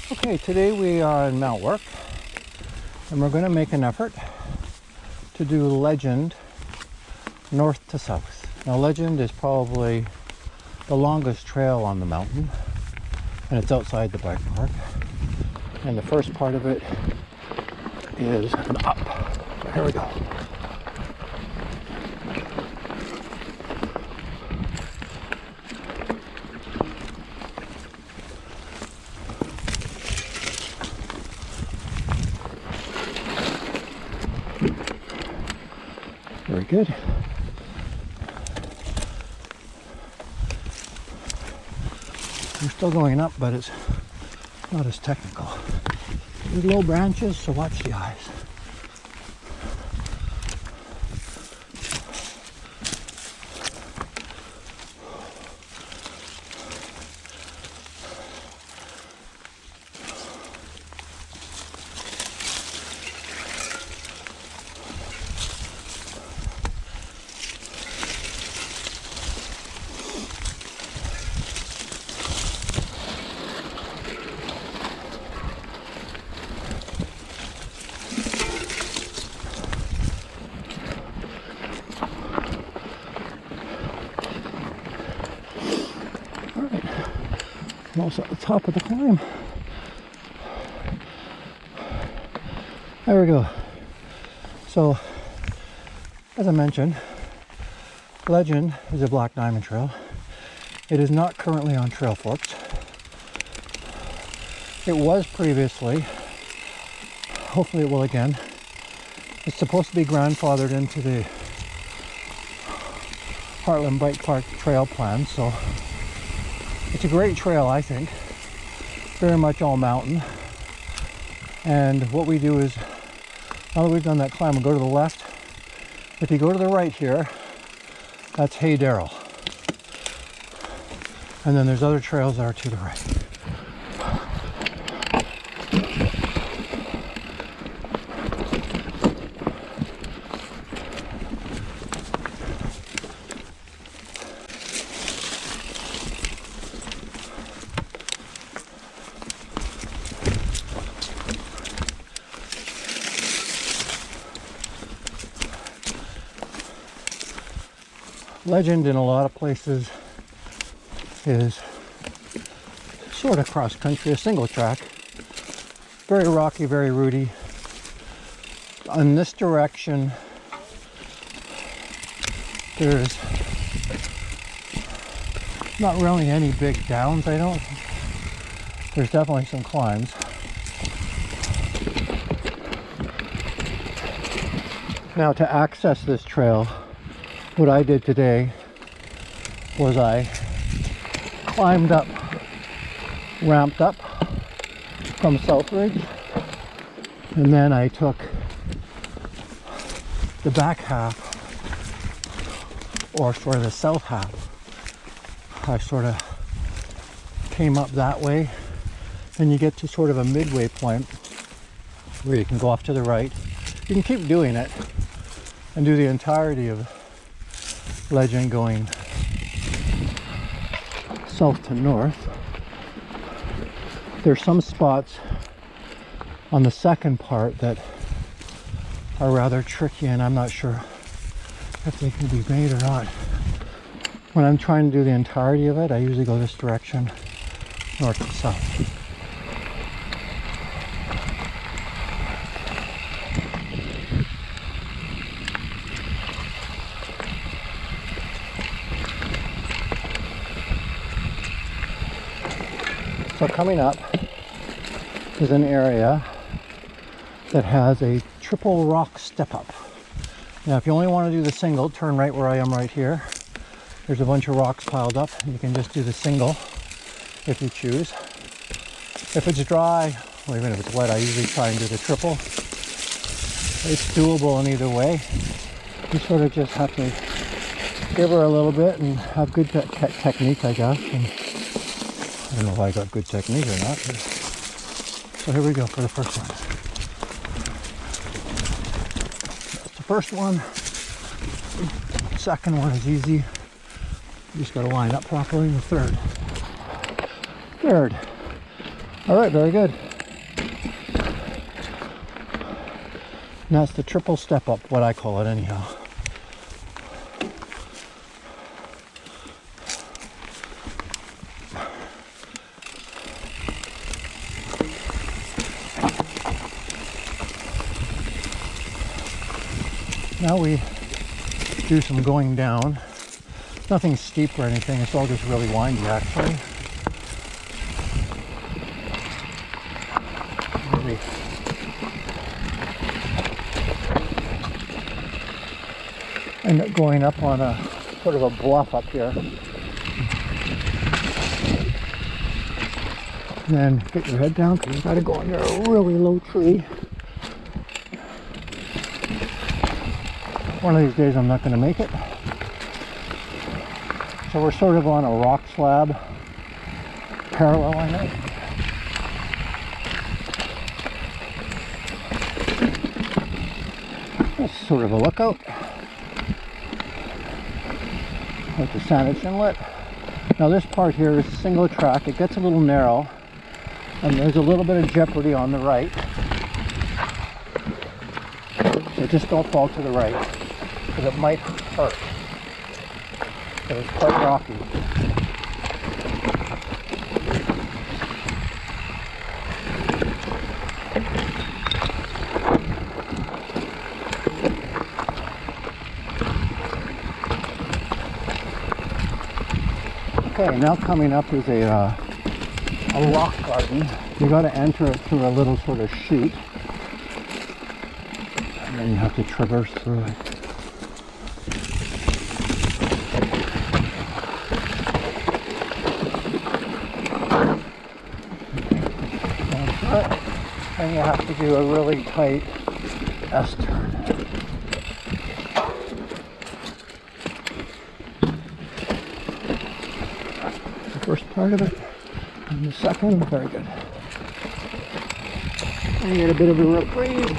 Okay, today we are in Mount Work and we're going to make an effort to do Legend north to south. Now Legend is probably the longest trail on the mountain and it's outside the bike park. And the first part of it is an up. So here we go. Very good. We're still going up, but it's not as technical. There's low branches, so watch the eyes. I'm also at the top of the climb. There we go. So, as I mentioned, Legend is a black diamond trail. It is not currently on Trail Forks. It was previously. Hopefully it will again. It's supposed to be grandfathered into the Heartland Bike Park trail plan, so it's a great trail, I think. Very much all mountain. And what we do is, now that we've done that climb, we'll go to the left. If you go to the right here, that's Hay Darrell. And then there's other trails that are to the right. Legend in a lot of places is sort of cross country, a single track, very rocky, very rooty. On this direction, there's not really any big downs, I don't. There's definitely some climbs. Now to access this trail, what I did today was I climbed up, ramped up from Southridge, and then I took the back half, or sort of the south half. I sort of came up that way, and you get to sort of a midway point where you can go off to the right. You can keep doing it and do the entirety of Legend going south to north. There's some spots on the second part that are rather tricky, and I'm not sure if they can be made or not. When I'm trying to do the entirety of it, I usually go this direction, north to south. So coming up is an area that has a triple rock step up. Now if you only want to do the single, turn right where I am right here. There's a bunch of rocks piled up. You can just do the single if you choose. If it's dry, or even if it's wet, I usually try and do the triple. It's doable in either way. You sort of just have to give her a little bit and have good technique, I guess. And I don't know if I got good technique or not. So here we go for the first one. That's the first one. Second one is easy. You just got to line up properly. The third. All right, very good. And that's the triple step up, what I call it anyhow. Now we do some going down. Nothing steep or anything, it's all just really windy actually. Really end up going up on a sort of a bluff up here. And then get your head down because you got to go under a really low tree. One of these days I'm not going to make it. So we're sort of on a rock slab, paralleling it. That's sort of a lookout. Like the Saanich Inlet. Now this part here is single track. It gets a little narrow, and there's a little bit of jeopardy on the right. So just don't fall to the right, because it might hurt. But it's quite rocky. Okay, now coming up is a rock garden. You got to enter it through a little sort of chute, and then you have to traverse through it. And you have to do a really tight S-turn. The first part of it, and the second, very good. And you get a bit of a reprieve.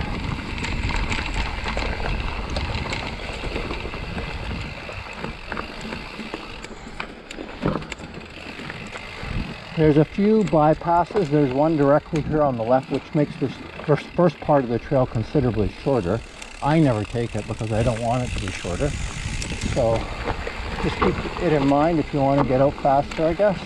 There's a few bypasses. There's one directly here on the left, which makes this first part of the trail considerably shorter. I never take it because I don't want it to be shorter. So just keep it in mind if you want to get out faster, I guess.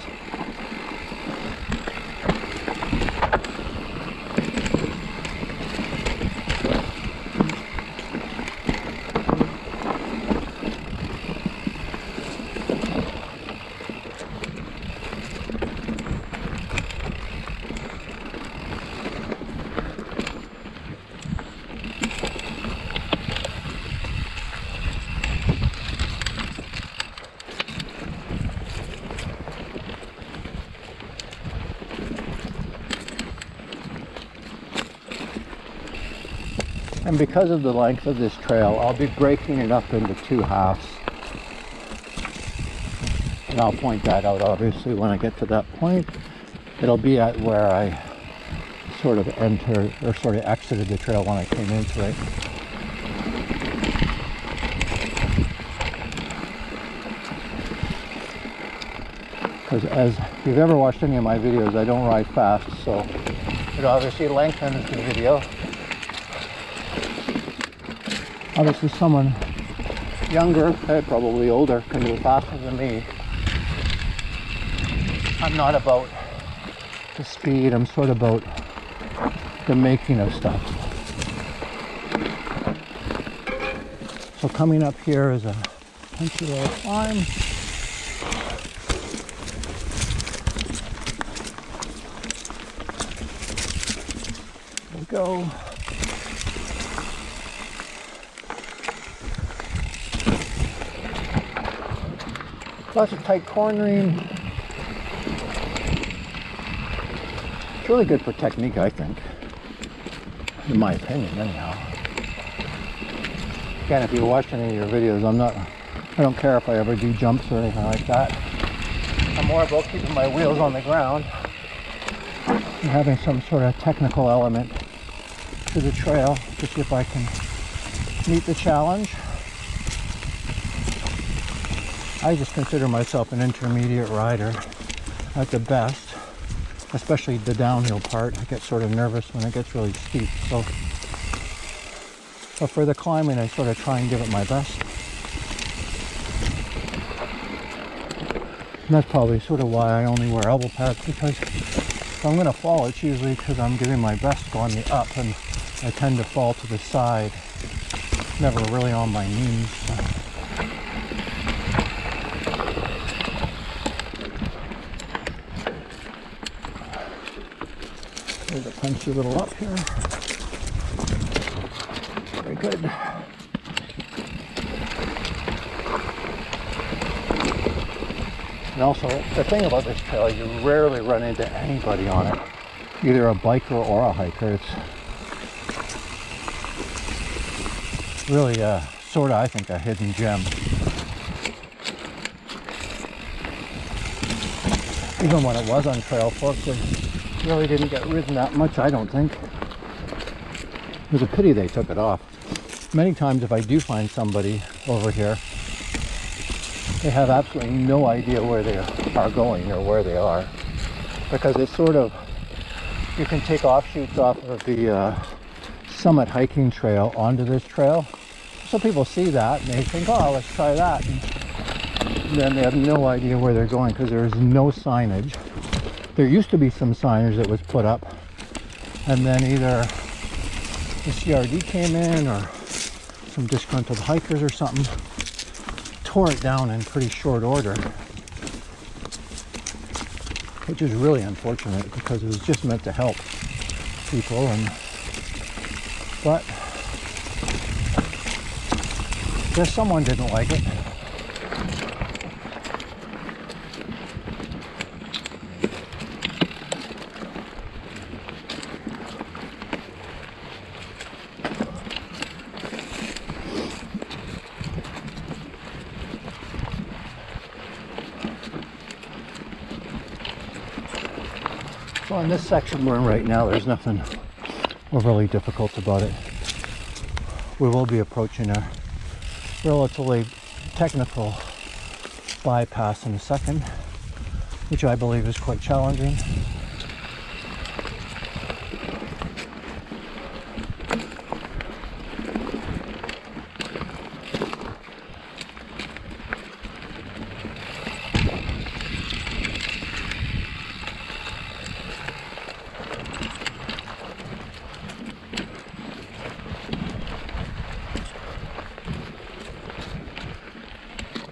And because of the length of this trail, I'll be breaking it up into two halves. And I'll point that out obviously when I get to that point. It'll be at where I sort of entered or sort of exited the trail when I came into it. Because as you've ever watched any of my videos, I don't ride fast, so it obviously lengthens the video. Obviously someone younger, probably older, can do it faster than me. I'm not about the speed, I'm sort of about the making of stuff. So coming up here is a punchy little climb. There we go. Lots of tight cornering. It's really good for technique, I think. In my opinion, anyhow. Again, if you watch any of your videos, I don't care if I ever do jumps or anything like that. I'm more about keeping my wheels on the ground and having some sort of technical element to the trail to see if I can meet the challenge. I just consider myself an intermediate rider at the best. especially the downhill part. I get sort of nervous when it gets really steep. So, but for the climbing, I sort of try and give it my best. And that's probably sort of why I only wear elbow pads, because if I'm going to fall, it's usually because I'm giving my best going the up, and I tend to fall to the side, never really on my knees. So. There's a punchy little up here. Very good. And also, the thing about this trail, you rarely run into anybody on it, either a biker or a hiker. It's really sort of, I think, a hidden gem. Even when it was on Trail Fork, we really didn't get ridden that much, I don't think. It was a pity they took it off. Many times if I do find somebody over here, they have absolutely no idea where they are going or where they are, because it's sort of, you can take offshoots off of the Summit hiking trail onto this trail. So people see that and they think, oh, let's try that. And then they have no idea where they're going because there is no signage. There used to be some signage that was put up, and then either the CRD came in or some disgruntled hikers or something tore it down in pretty short order, which is really unfortunate because it was just meant to help people. But guess someone didn't like it. So in this section we're in right now, there's nothing overly difficult about it. We will be approaching a relatively technical bypass in a second, which I believe is quite challenging.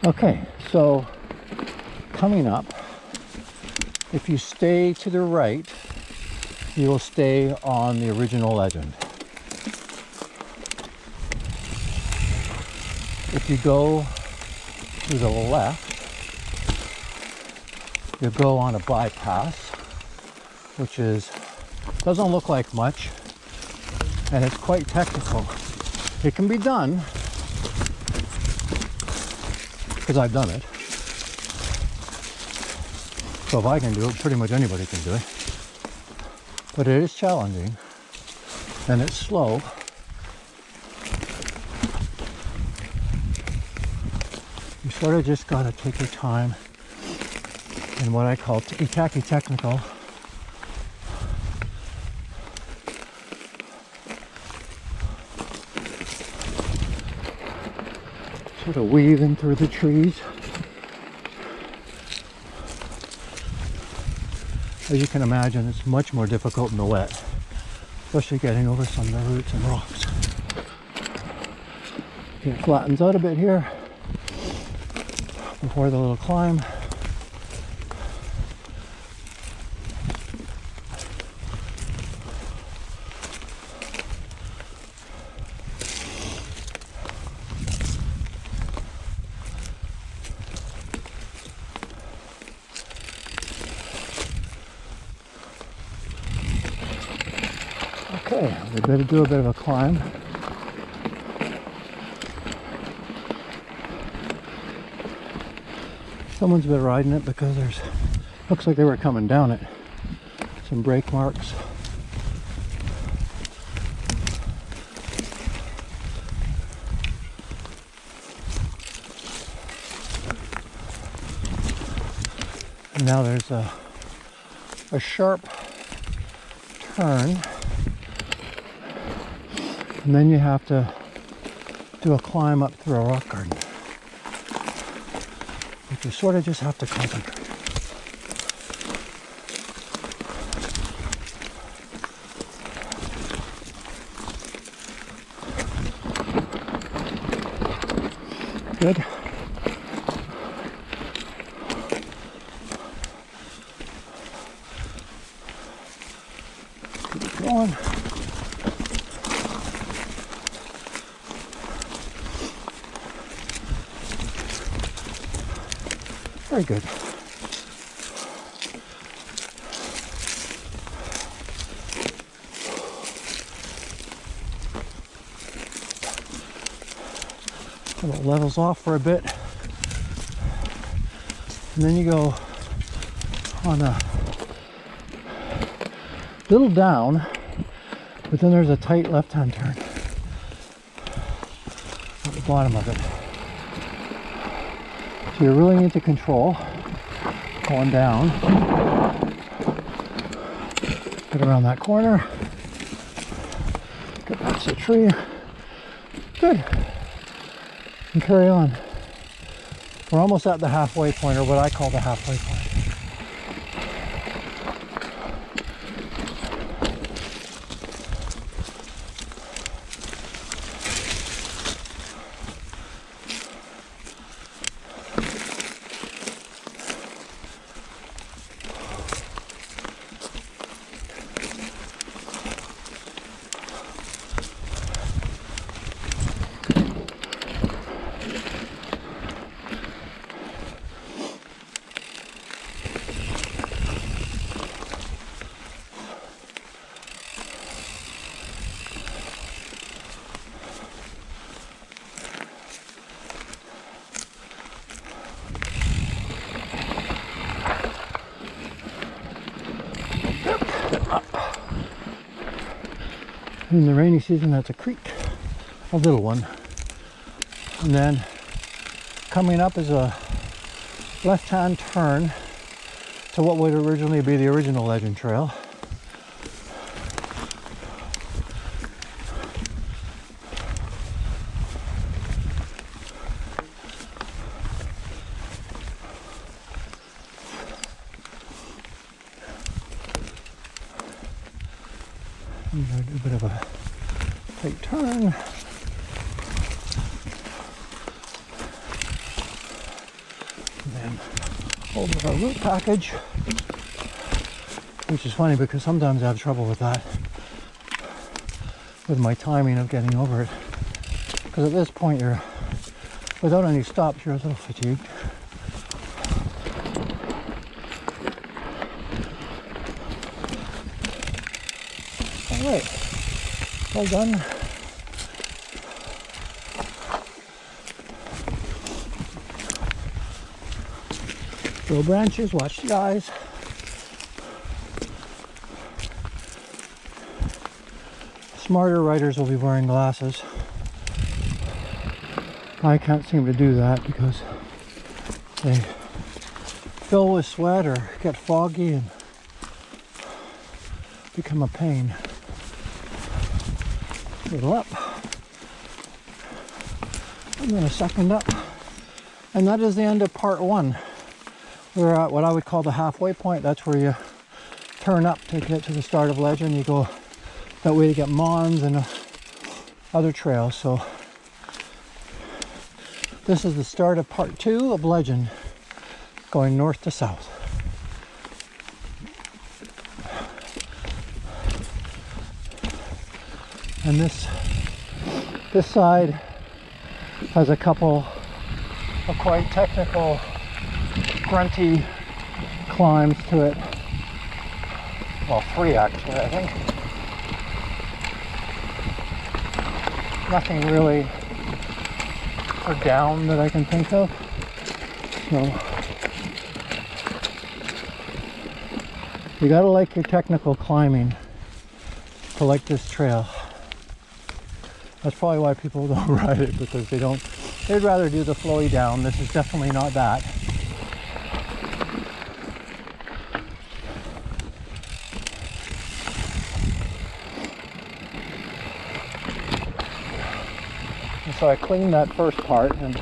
Okay, so coming up, if you stay to the right, you will stay on the original legend. If you go to the left, you go on a bypass, which doesn't look like much, and it's quite technical. It can be done, because I've done it. So if I can do it, pretty much anybody can do it. But it is challenging, and it's slow. You sort of just got to take your time in what I call tacky technical. Sort of weaving through the trees. As you can imagine, it's much more difficult in the wet, especially getting over some of the roots and rocks. Okay, it flattens out a bit here before the little climb. Okay, we better do a bit of a climb. Someone's been riding it because looks like they were coming down it. Some brake marks. And now there's a a sharp turn, and then you have to do a climb up through a rock garden. But you sort of just have to concentrate. Good. Keep going. Very good. It levels off for a bit, and then you go on a little down, but then there's a tight left-hand turn at the bottom of it. So you really need to control going down. Get around that corner. Get past the tree. Good. And carry on. We're almost at the halfway point, or what I call the halfway point. In the rainy season, that's a creek, a little one. And then coming up is a left-hand turn to what would originally be the original Legend Trail. I'm going to do a bit of a tight turn. And then hold our root package, which is funny because sometimes I have trouble with that, with my timing of getting over it. Because at this point you're, without any stops, you're a little fatigued. Alright, well done. Low branches, watch the eyes. Smarter riders will be wearing glasses. I can't seem to do that because they fill with sweat or get foggy and become a pain. A little up, and then a second up, and that is the end of part one. We're at what I would call the halfway point. That's where you turn up to get to the start of Legend. You go that way to get Mons and other trails. So this is the start of part two of Legend, going north to south. And this side has a couple of quite technical, grunty climbs to it. Well, three actually, I think. Nothing really for down that I can think of. So you gotta like your technical climbing to like this trail. That's probably why people don't ride it, because they'd rather do the flowy down. This is definitely not that. so I cleaned that first part, and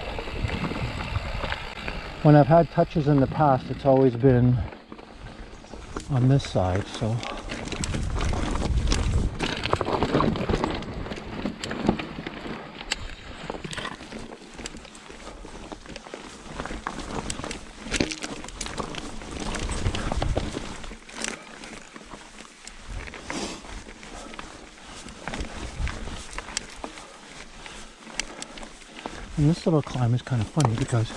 when I've had touches in the past, it's always been on this side, so and this little climb is kind of funny because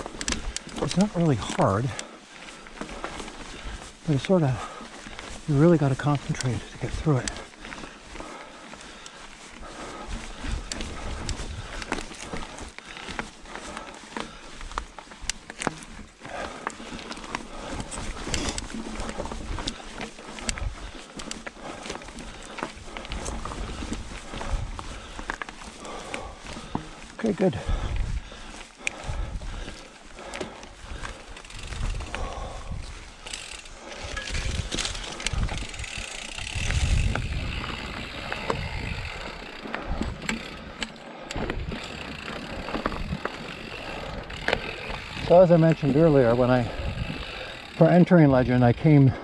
it's not really hard, but it's sort of, you really got to concentrate to get through it. Okay, good. So as I mentioned earlier, for entering Legend, I came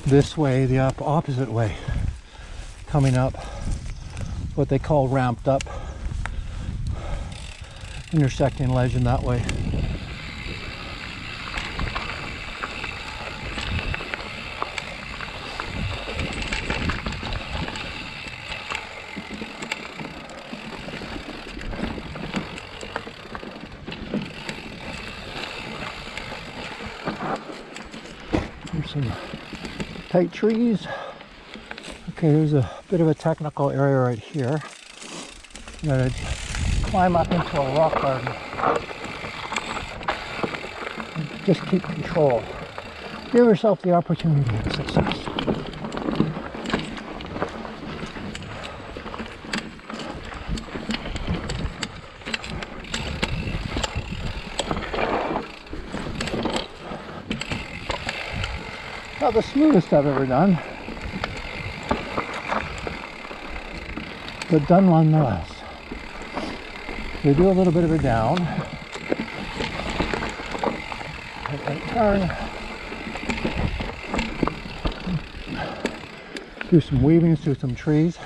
this way, the opposite way, coming up what they call ramped up, intersecting Legend that way. There's some tight trees. Okay, there's a bit of a technical area right here. You gotta climb up into a rock garden. And just keep control. Give yourself the opportunity of success. Not the smoothest I've ever done, but done nonetheless. We do a little bit of a down, right turn, do some weavings through some trees,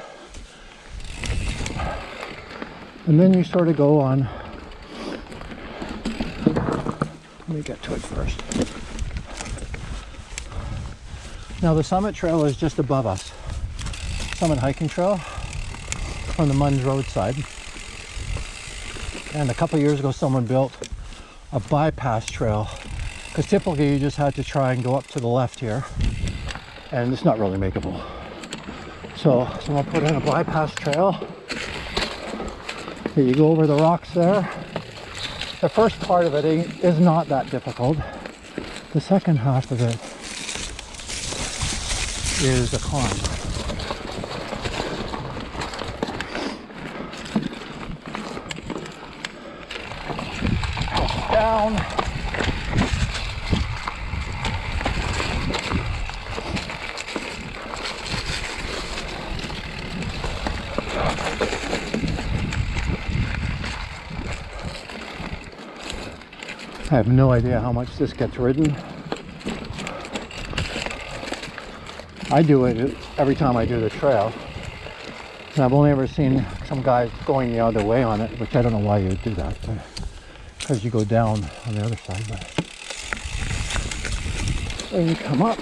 and then you sort of go on. Let me get to it first. Now the Summit Trail is just above us. Summit Hiking Trail on the Munns roadside. And a couple of years ago someone built a bypass trail, because typically you just had to try and go up to the left here, and it's not really makeable. So someone put in a bypass trail. Here you go over the rocks there. The first part of it is not that difficult. The second half of it is a climb. Down. I have no idea how much this gets ridden. I do it every time I do the trail. And I've only ever seen some guys going the other way on it, which I don't know why you would do that, because you go down on the other side. But so you come up,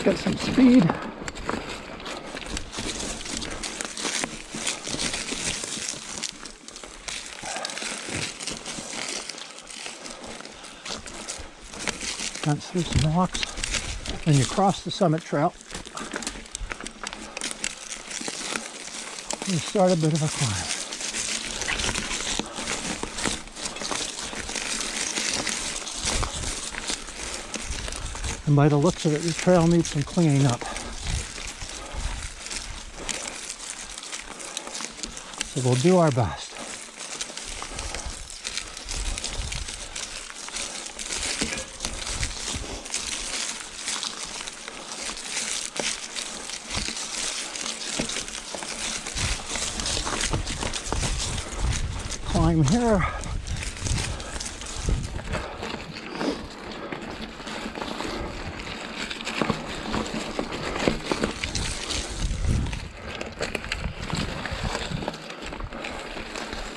get some speed. Dance through some rocks. Then you cross the Summit Trail. You start a bit of a climb. And by the looks of it, the trail needs some cleaning up. So we'll do our best. same here.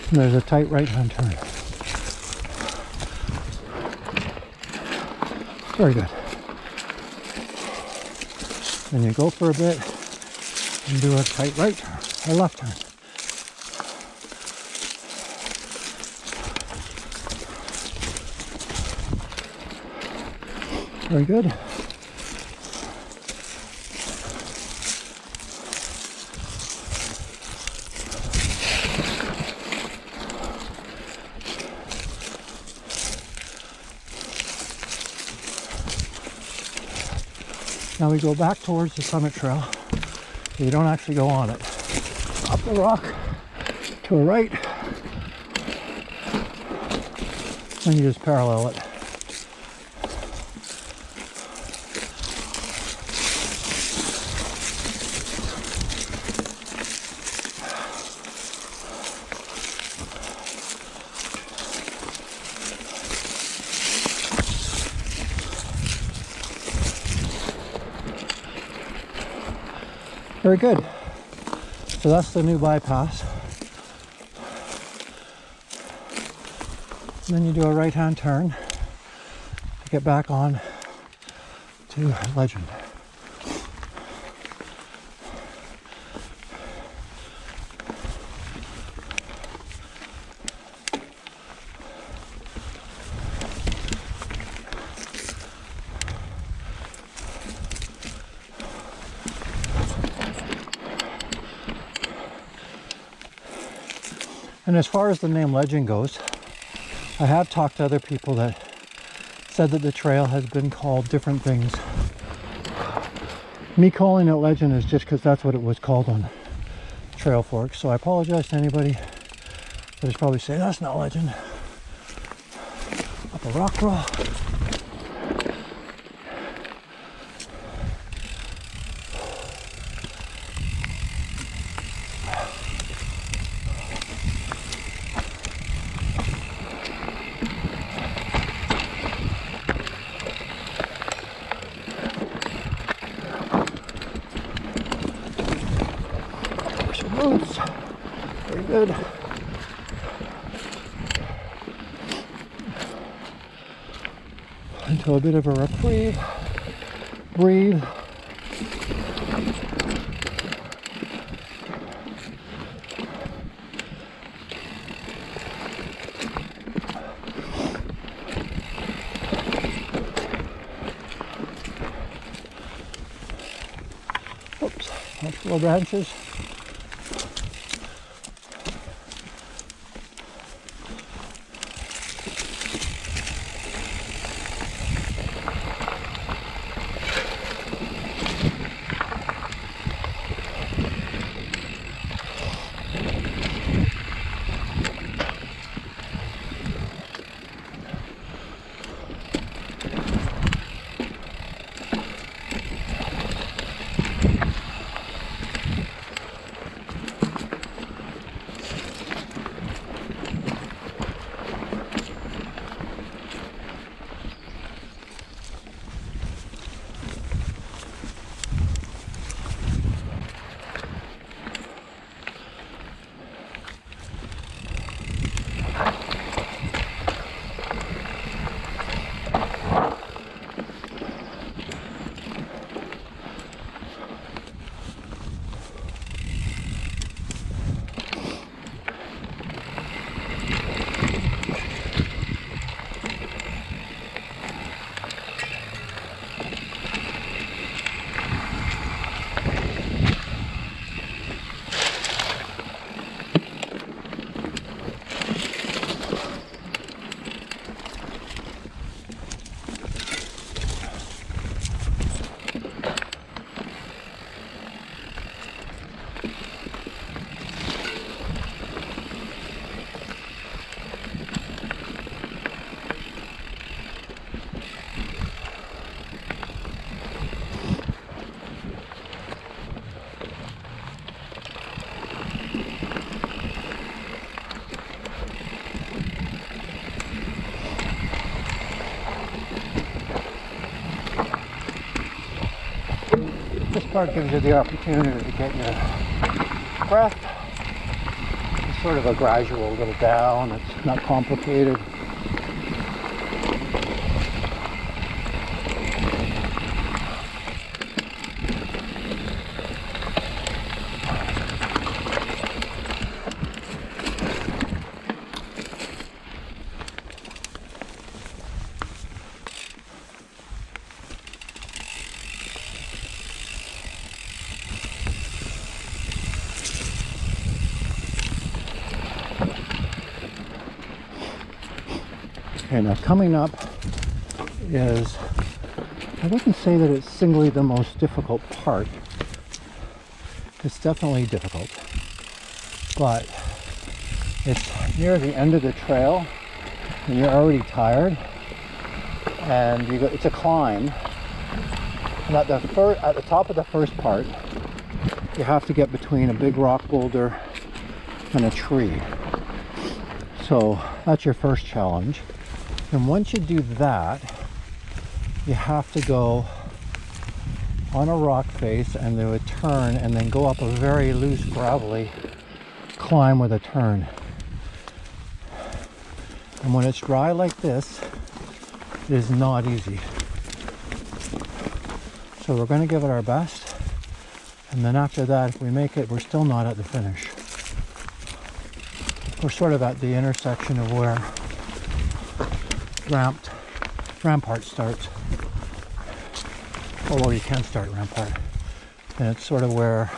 And there's a tight right-hand turn. Very good. Then you go for a bit and do a tight right turn, or left turn. Very good. Now we go back towards the summit trail. You don't actually go on it. Up the rock to a right, and you just parallel it. Very good. So that's the new bypass. And then you do a right-hand turn to get back on to Legend. And as far as the name Legend goes, I have talked to other people that said that the trail has been called different things. Me calling it Legend is just because that's what it was called on Trail Forks. So I apologize to anybody that is probably saying that's not Legend. Up a rock roll. Roots. Very good. Into a bit of a reprieve. Breathe. Oops, that's little branches. This part gives you the opportunity to get your breath. It's sort of a gradual little down. It's not complicated. Okay, now coming up is, I wouldn't say that it's singly the most difficult part. It's definitely difficult, but it's near the end of the trail and you're already tired, and it's a climb. And at the top of the first part, you have to get between a big rock boulder and a tree. So that's your first challenge. And once you do that, you have to go on a rock face and do a turn and then go up a very loose gravelly climb with a turn. And when it's dry like this, it is not easy. So we're going to give it our best, and then after that, if we make it, we're still not at the finish. We're sort of at the intersection of where Rampart starts, or where you can start Rampart, and it's sort of where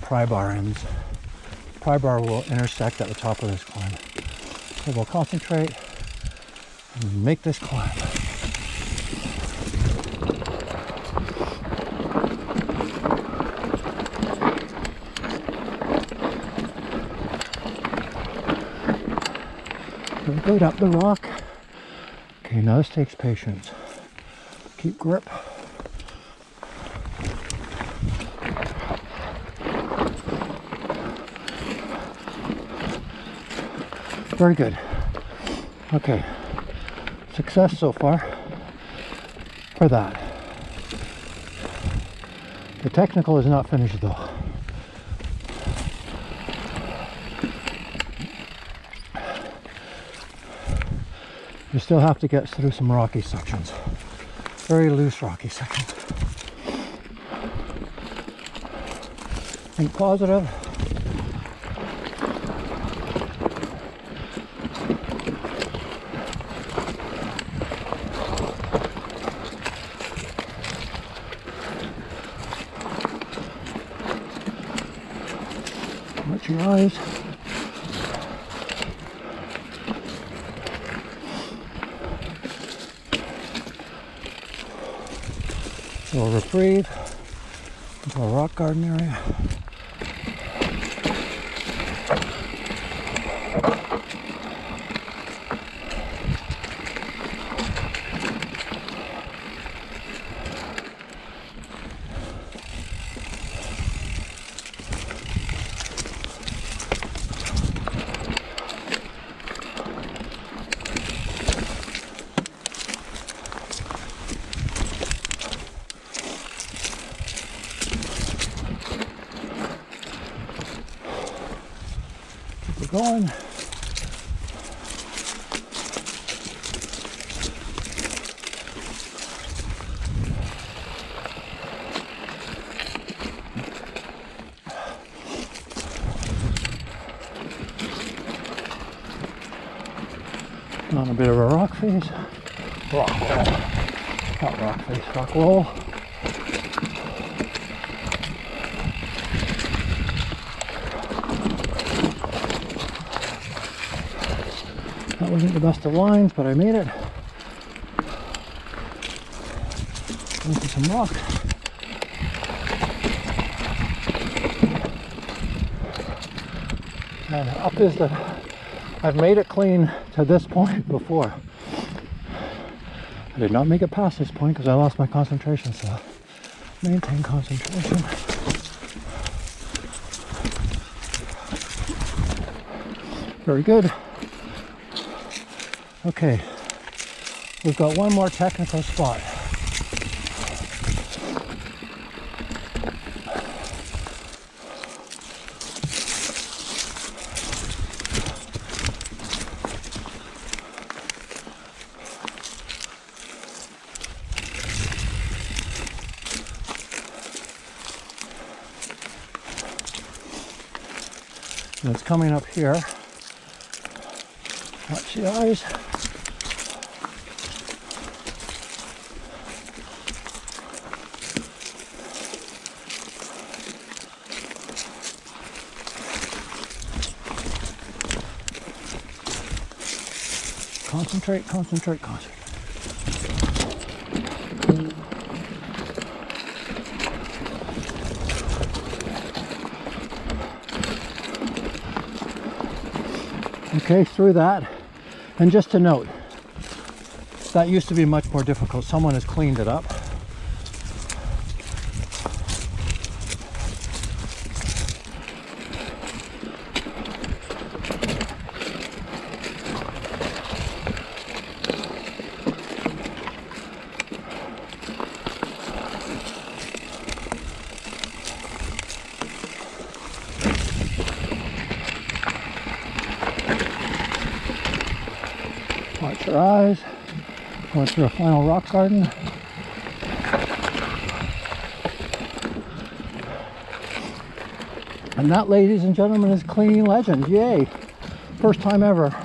Pry Bar ends. Pry Bar will intersect at the top of this climb. So we'll concentrate and make this climb. We're good up the rock. Okay, now this takes patience. Keep grip. Very good. Okay, success so far for that. The technical is not finished though. You still have to get through some rocky sections, very loose rocky sections. Think positive. Watch your eyes. We'll reprieve into a rock garden area. Going. On a bit of a rock face, rock wall, not rock face, rock wall. That wasn't the best of lines, but I made it. Into some rocks. And up is the, I've made it clean to this point before. I did not make it past this point because I lost my concentration, so maintain concentration. Very good. Okay, we've got one more technical spot. And it's coming up here. Watch the eyes. Concentrate, concentrate, concentrate. Okay, through that. And just to note, that used to be much more difficult. Someone has cleaned it up. Watch your eyes. Going through a final rock garden. And that, ladies and gentlemen, is cleaning legend. Yay! First time ever.